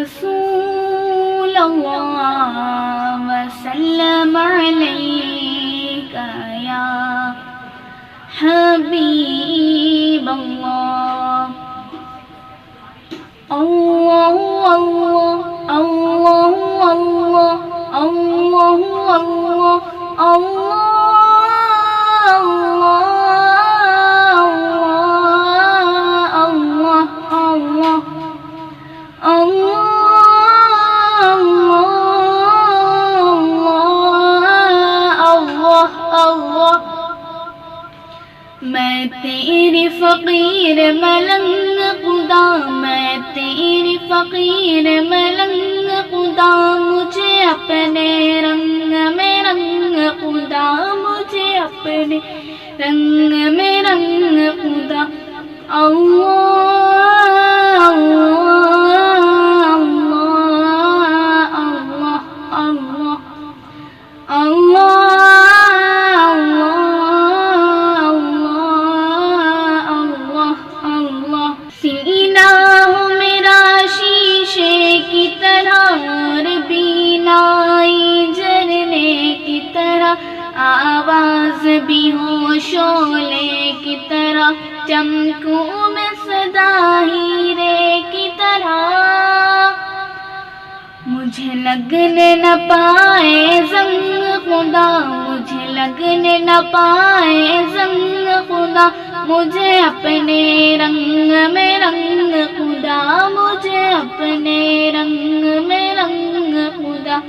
رسول اللہ وسلم علیک یا حبیب اللہ اللہ اللہ اللہ اللہ اللہ میں تیری فقیر ملنگ خدا میں تیری فقیر ملنگ خدا مجھے اپنے رنگ میں رنگ خدا مجھے اپنے رنگ میں رنگ خدا اللہ اللہ اللہ اللہ آواز بھی ہو شعلے کی طرح چمکوں میں صدا ہیرے کی طرح مجھے لگنے نہ پائے زنگ خدا مجھے لگنے نہ پائے زنگ خدا مجھے اپنے رنگ میں رنگ خدا مجھے اپنے رنگ میں رنگ خدا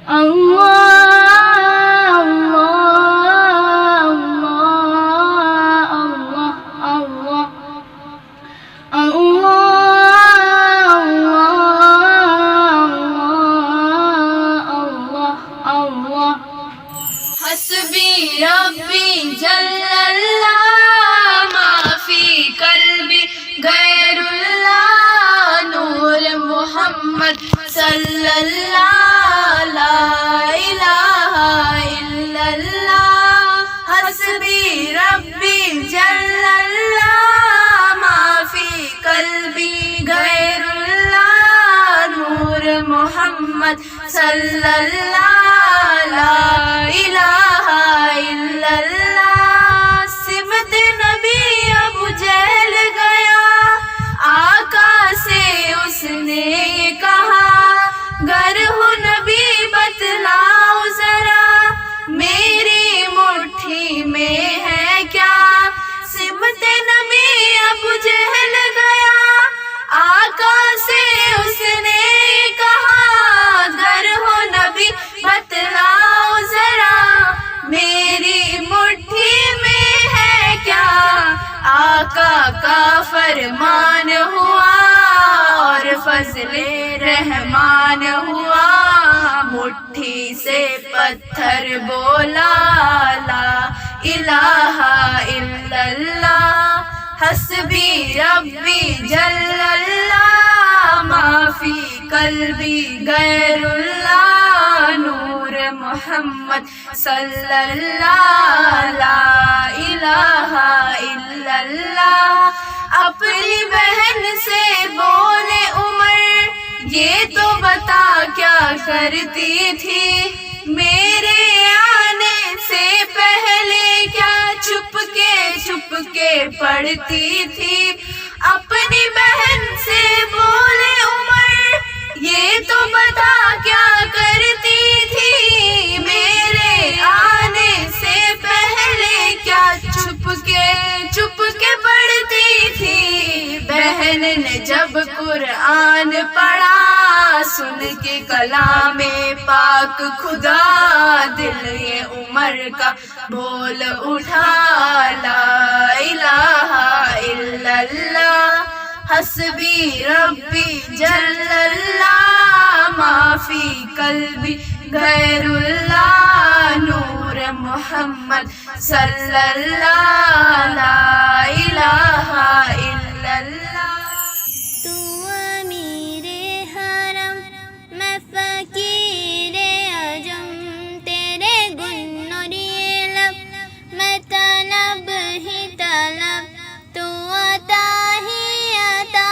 اللہ حسبی ربی جل اللہ ما فی قلبی غیر اللہ نور محمد صلی اللہ لا الہ الا اللہ حسبی ربی جل اللہ ما فی قلبی غیر اللہ نور محمد صلی اللہ لا الہ الا اللہ سمت نبی ابو جہل گیا آقا سے اس نے یہ کہا گر ہو نبی بتلاؤ ذرا میری مٹھی میں ہے کیا سمت نبی ابو جہل گیا آقا سے اس نے یہ کہا گر ہو نبی بتلاؤ ذرا میری مٹھی میں ہے کیا آقا کا فرمان ہوا اور فضل رحمان ہوا مٹھی سے پتھر بولا لا الہ الا اللہ حسبی ربی جل اللہ ما فی قلبی غیر اللہ نور محمد صلی اللہ لا الہ الا اللہ اپنی بہن سے بولے عمر یہ تو بتا کیا کرتی تھی میرے آنے سے پہلے کیا چھپ کے پڑھتی تھی اپنی بہن سے بولے عمر یہ تو بتا کیا کرتی تھی میرے آنے سے پہلے کیا چھپ کے پڑھتی تھی بہن نے جب قرآن پڑھا سن کے کلام پاک خدا دل یہ عمر کا بول اٹھا لا الہ الا اللہ حسبی ربی جل اللہ ما فی قلبی غیر اللہ نور محمد صلی اللہ لا الہ الا اللہ تو امیر حرم میں فقیر عجم تیرے گن اور یہ لب میں طلب ہی طلب تو عطا ہی عطا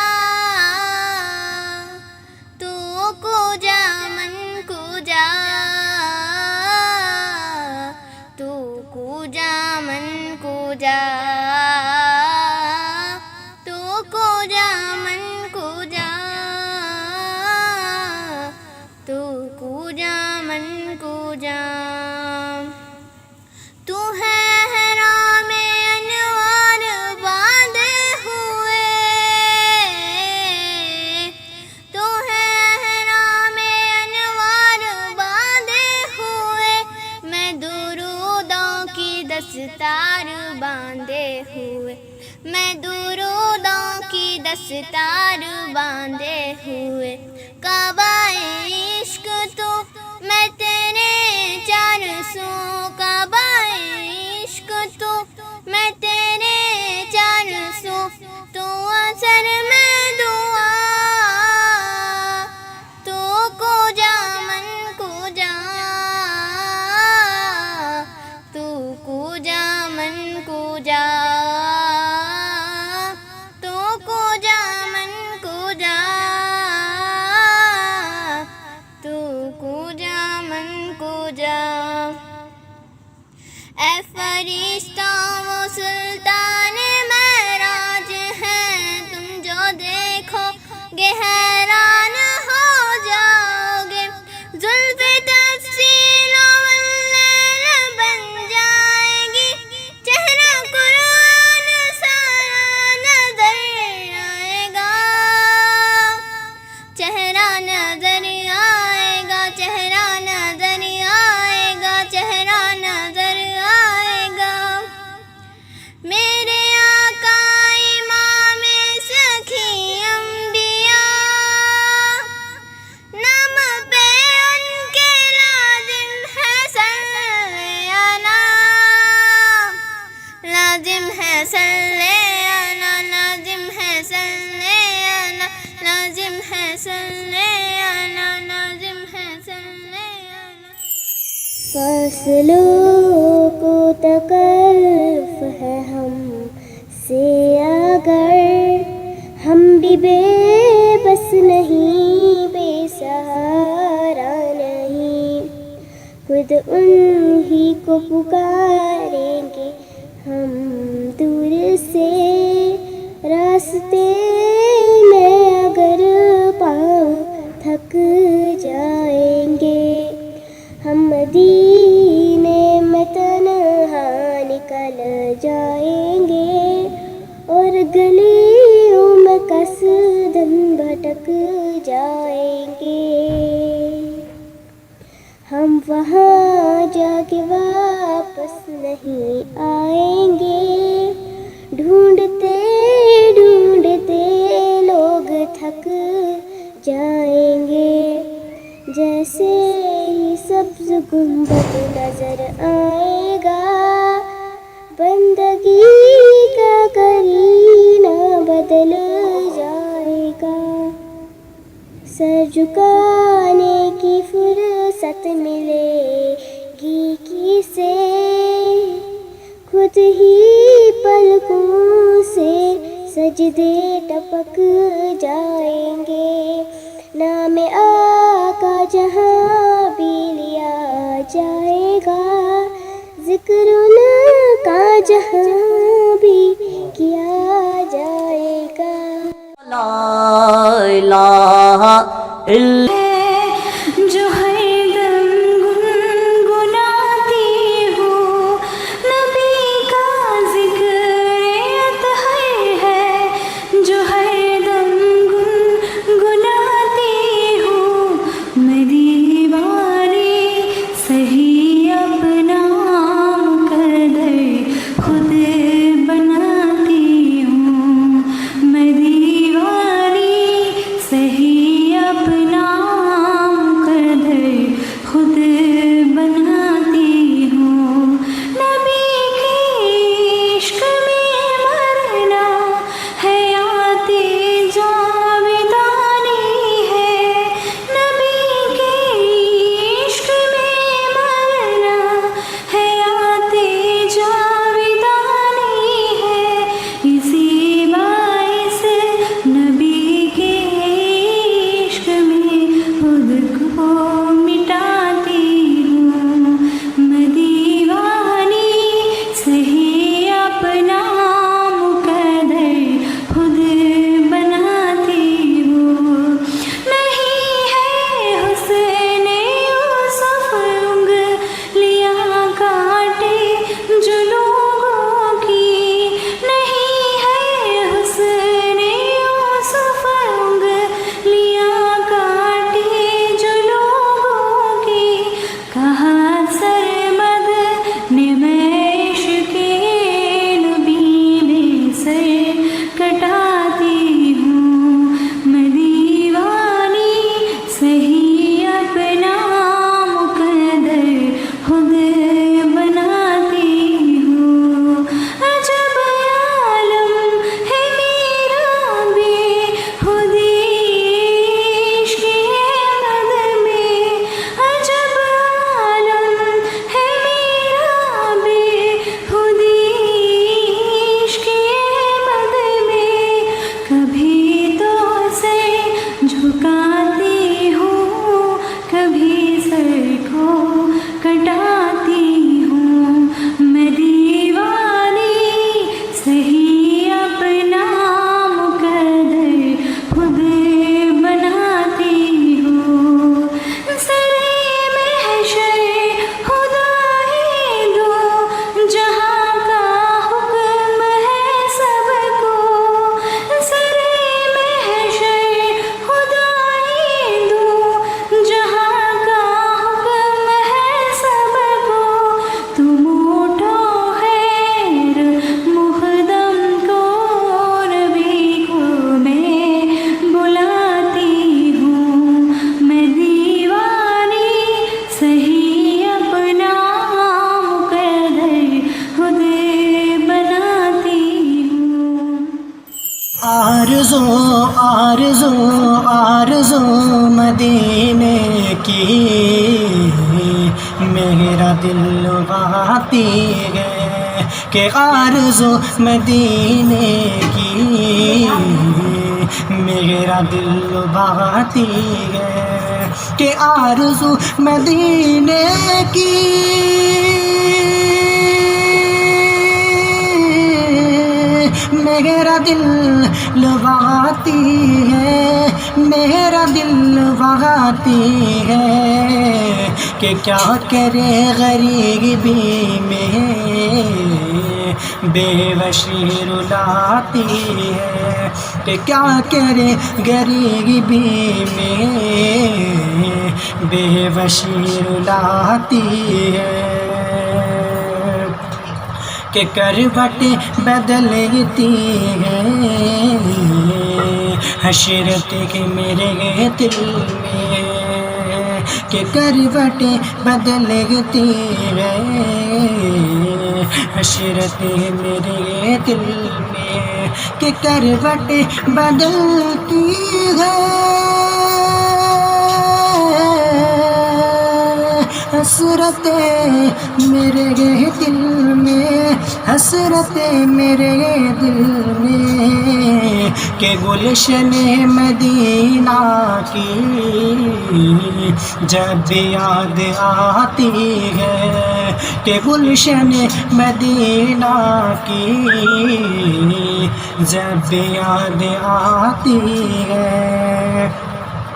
دستار باندھے ہوئے کعبہ عشق تو میں تیرے چار سو کعبہ عشق تو میں تیرے چار سو تو اثر میں دعا تو کو جا من کو جا تو کو جا من کو جا تو کو جا من کو جا تو کو جا من کو جا اے فرشتہ وہ سلطان معراج ہے تم جو دیکھو گے حیران ہو جاؤ گے زلف تفصیل واللیل بن جائے گی چہرہ قرآن سارا نظر آئے گا چہرہ نظر آئے گا چہرہ نظر آئے گا چہرہ نظر آئے گا میرے آقا امام سخی انبیاء نام پہ ان کے لازم ہے صلی اللہ لازم ہے صلی اللہ لازم ہے صلی اللہ لازم ہے صلی اللہ لازم ہے صلی اللہ فاصلوں کو تکلف ہے ہم سے اگر ہم بھی بے بس نہیں بے سہارا نہیں خود انہی کو پکاریں گے ہم دور سے راستے میں اگر پاؤں تھک جائیں گے ہم مدینے میں تنہا نکل جائیں گے اور گلیوں میں قصداً بھٹک جائیں گے ہم وہاں جا کے واپس نہیں آئیں گے ڈھونڈتے ڈھونڈتے لوگ تھک جائیں گے جیسے ہی سبز گنبد نظر آئے گا بندگی کا کرینہ بدل جائے گا سر جھکانے کی فرصت ملے گی کسے خود ہی پلکوں سے سجدے ٹپک جائیں گے نام آقا جہاں بھی لیا جائے گا ذکر ان کا جہاں بھی کیا جائے گا لا الہ الا جو ہر دم گنگناتی ہوں نبی کا ذکر اطہر ہے جو ہر دم گنگناتی ہوں میں دیواری صحیح اپنا مقدر خود بناتی ہوں میں دیواری صحیح اپنا آرزو مدینے کی میرا دل لباتی ہے کہ آرزو مدینے کی میرا دل لباتی ہے کہ آرزو مدینے کی میرا دل لباتی ہے میرا دل لباتی ہے کہ کیا کرے غریبی میں بے بشی رلاتی ہے کہ کیا کرے غریبی میں بے بشی رلاتی ہے کہ کروٹ بدلتی ہے حسرت کے میرے دل میں کہ کروٹ بدلتی ہے حسرت میرے دل میں کہ کروٹ بدلتی ہے حسرت میرے دل میں حسرت میرے دل میں کہ گلشن مدینہ کی جب یاد آتی ہے کہ گلشن مدینہ کی جب یاد آتی ہے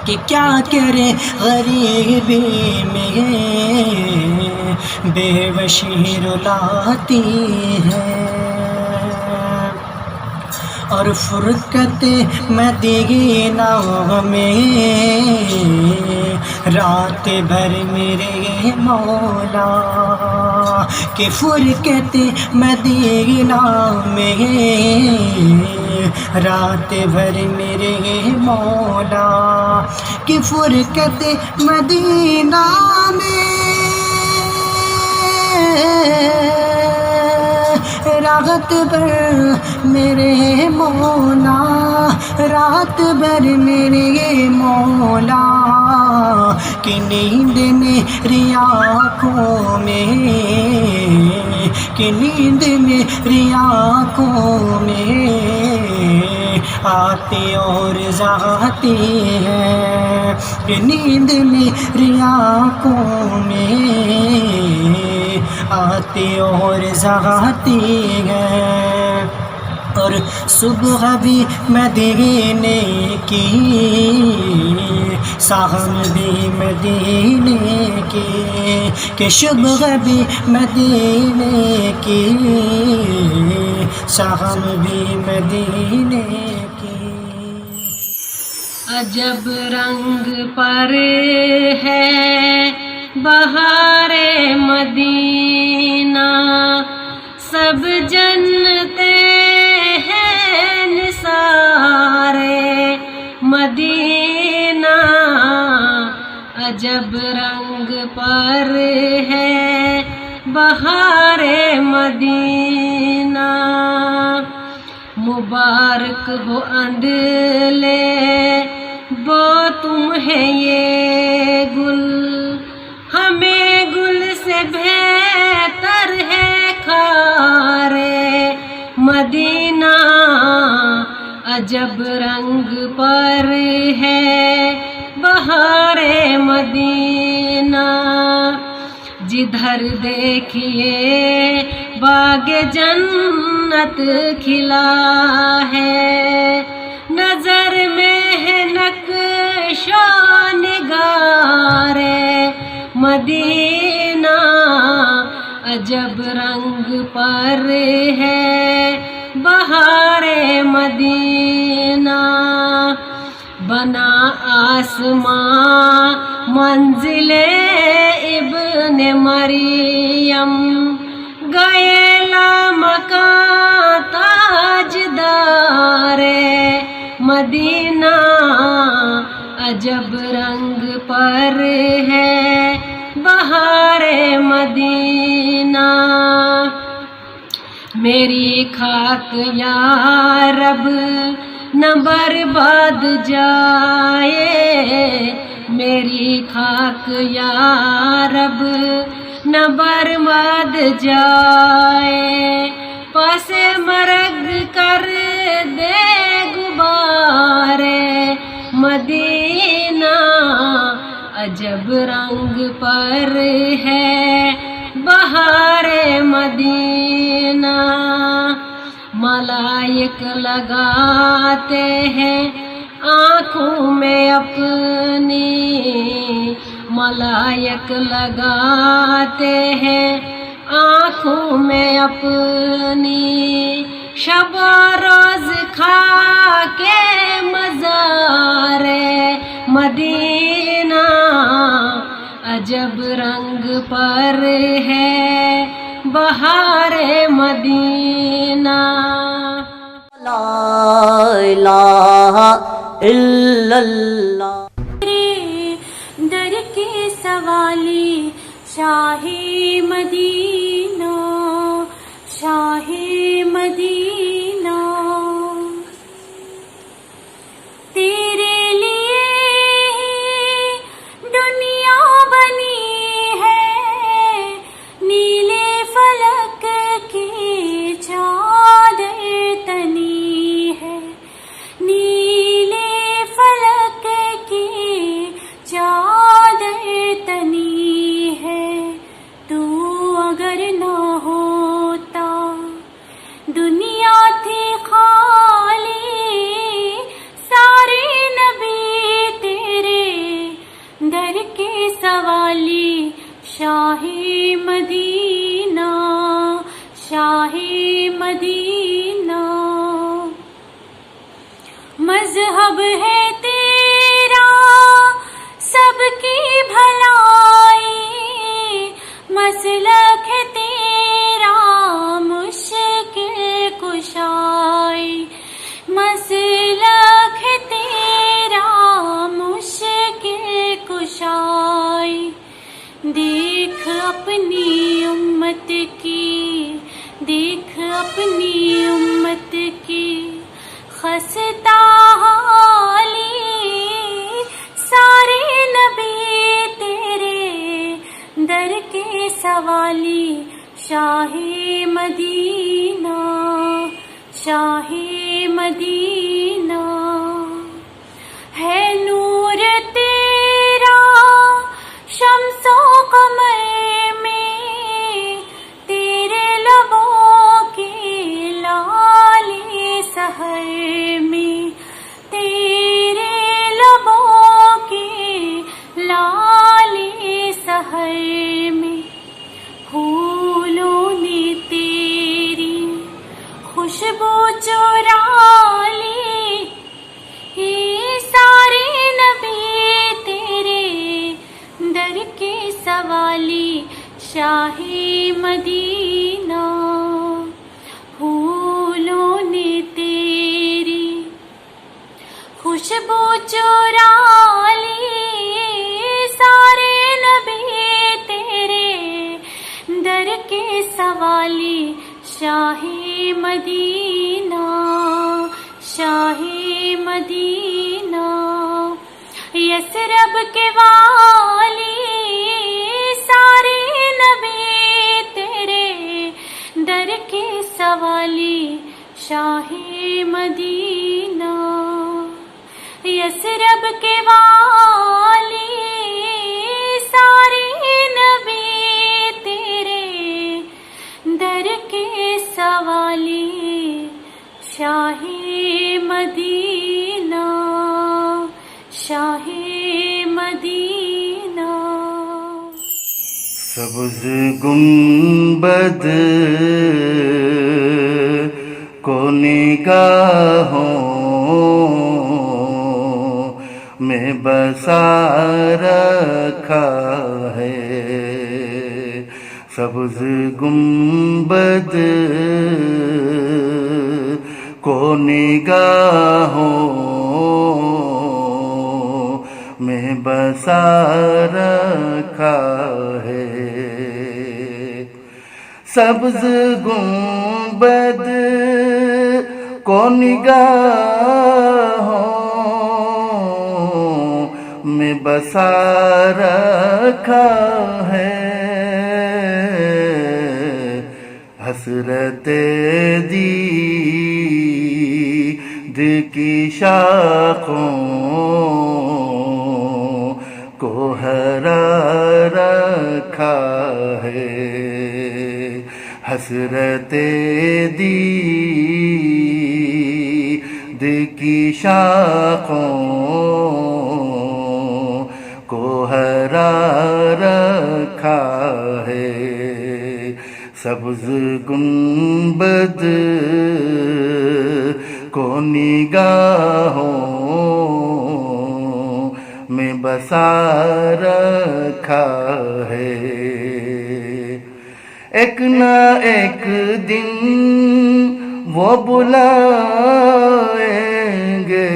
کہ کیا کرے غریبی میں بے بشی رلاتی ہے اور فرقت مدینہ میں رات بھر میرے مولا کہ فرقت مدینہ میں رات بھر میرے مولا کہ فرقت مدینہ میں رات بھر میرے مولا رات بھر میرے مولا کہ نیند میری آنکھوں میں کہ نیند میری آنکھوں میں آتی اور جاتی ہے کہ نیند میری آنکھوں میں آتی اور جاتی ہے اور صبح بھی مدینے کی شام بھی مدینے کی کہ صبح بھی مدینے کی شام بھی مدینے کی عجب رنگ پر ہے بہار مدینہ سب جنتے ہیں نثارے مدینہ عجب رنگ پر ہے بہار مدینہ مبارک ہو اندلے وہ تمہیں یہ گل ہمیں گل سے بہتر ہے خارے مدینہ عجب رنگ پر ہے بہار مدینہ جدھر دیکھیے باغ جنت کھلا ہے نظر میں ہے نقش و نگار مدینہ عجب رنگ پر ہے بہار مدینہ بنا آسمان منزل ابن مریم گئے لامکان تاجدار مدینہ عجب رنگ پر ہے بہار مدینہ میری خاک یا رب نہ برباد جائے میری خاک یا رب نہ برباد جائے پس مرگ کر دے غبارے مدینہ عجب رنگ پر ہے بہار مدینہ ملائک لگاتے ہیں آنکھوں میں اپنی ملائک لگاتے ہیں آنکھوں میں اپنی شب و روز کھا کے مزار مدینہ عجب رنگ پر ہے بہار مدینہ لا الہ الا اللہ در کے سوالی شاہی مدینہ شاہی مدینہ تیرے لیے دنیا بنی ہے نیلے فلک کی چادر تنی ہے نیلے فلک کی چادر تنی ہے تو اگر نہ ہوتا دنیا تھی خالی سارے نبی تیرے در کے سوالی شاہی مدینہ شاہی مدینہ مذہب ہے تیرا سب کی بھلائی مسلک ہے تیرا مشکل کشائی مسلک ہے تیرا مشکل کشائی دیکھ اپنی امت کی دیکھ اپنی امت کی خستہ حالی سارے نبی تیرے در کے سوالی شاہی مدینہ شاہی مدینہ ہے نور تیرا شمس و قمر میں تیرے لبوں کی لالی سحر میں تیرے لبوں کی لالی سحر میں پھولوں نے تیری خوشبو چرا لی یہ سارے نبی تیرے در کے سوالی شاہی مدینہ پھولوں نے تیری خوشبو چرا لی سارے نبی تیرے در کے سوالی شاہی مدینہ شاہی مدینہ یثرب کے والی سارے نبی تیرے در کے سوالی شاہی مدینہ یثرب کے والی سارے نبی تیرے در کے سوالی شاہی مدینہ شاہی مدینہ سبز گنبد کو نگاہوں میں بسا رکھا ہے سبز گنبد کو نگاہوں میں بسا رکھا ہے سبز گنبد کو نگاہوں میں بسا رکھا ہے حسرت دید کی شاخوں کو ہرا رکھا ہے حسرت دید کی شاخوں کو ہرا رکھا ہے سبز گنبد کو نگاہوں میں بسا رکھا ہے ایک نہ ایک دن وہ بلائیں گے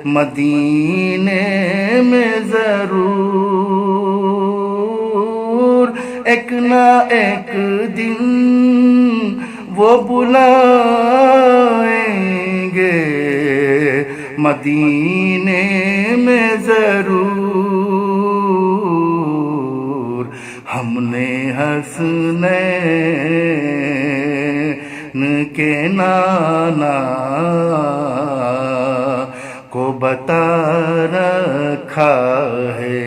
مدینے میں ضرور ایک نہ ایک دن وہ بلائیں گے مدینے میں ضرور ہم نے حسنین کے نانا کو بتا رکھا ہے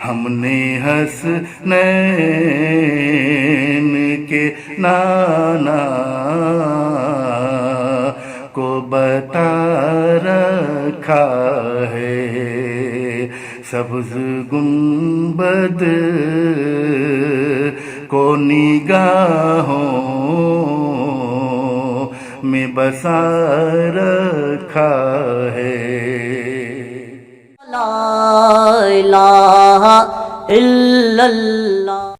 ہم نے حسنین کے نانا کو بتا رکھا ہے سبز گنبد کو نگاہوں میں بسا رکھا ہے لا الہ الا اللہ